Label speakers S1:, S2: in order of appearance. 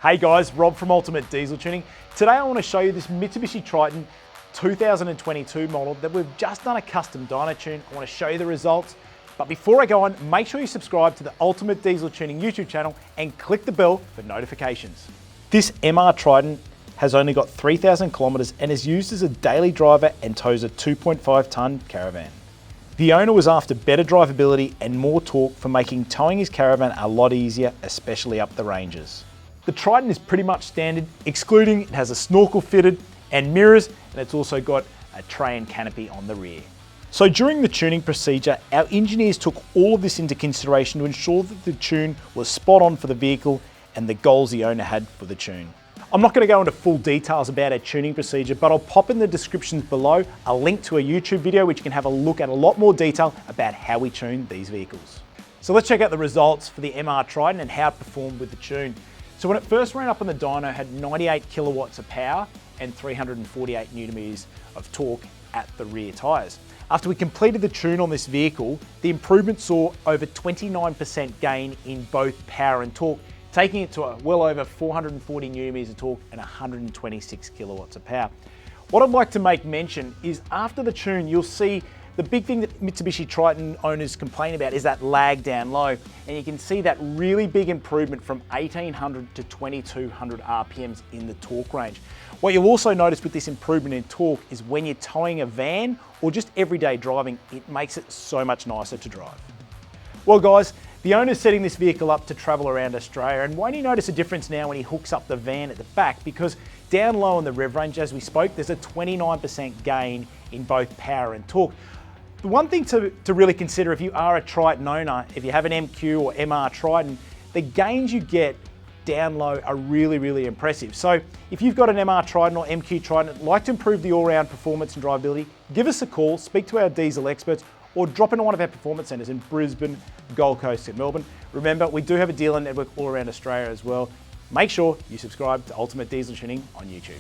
S1: Hey guys, Rob from Ultimate Diesel Tuning. Today I want to show you this Mitsubishi Triton 2022 model that we've just done a custom dyno tune. I want to show you the results. But before I go on, make sure you subscribe to the Ultimate Diesel Tuning YouTube channel and click the bell for notifications. This MR Triton has only got 3,000 kilometers and is used as a daily driver and tows a 2.5 ton caravan. The owner was after better drivability and more torque for making towing his caravan a lot easier, especially up the ranges. The Triton is pretty much standard, excluding it has a snorkel fitted and mirrors, and it's also got a tray and canopy on the rear. So during the tuning procedure, our engineers took all of this into consideration to ensure that the tune was spot on for the vehicle and the goals the owner had for the tune. I'm not going to go into full details about our tuning procedure, but I'll pop in the descriptions below a link to a YouTube video which you can have a look at a lot more detail about how we tune these vehicles. So let's check out the results for the MR Triton and how it performed with the tune. So when it first ran up on the dyno, it had 98 kilowatts of power and 348 newton meters of torque at the rear tyres. After we completed the tune on this vehicle, the improvement saw over 29% gain in both power and torque, taking it to well over 440 newton meters of torque and 126 kilowatts of power. What I'd like to make mention is after the tune, you'll see the big thing that Mitsubishi Triton owners complain about is that lag down low, and you can see that really big improvement from 1800 to 2200 RPMs in the torque range. What you'll also notice with this improvement in torque is when you're towing a van or just everyday driving, it makes it so much nicer to drive. Well guys, the owner's setting this vehicle up to travel around Australia, and won't you notice a difference now when he hooks up the van at the back, because down low on the rev range, as we spoke, there's a 29% gain in both power and torque. The one thing to really consider if you are a Triton owner, if you have an MQ or MR Triton, the gains you get down low are really impressive. So if you've got an MR Triton or MQ Triton and like to improve the all-round performance and drivability, give us a call, speak to our diesel experts, or drop into one of our performance centres in Brisbane, Gold Coast and Melbourne. Remember, we do have a dealer network all around Australia as well. Make sure you subscribe to Ultimate Diesel Tuning on YouTube.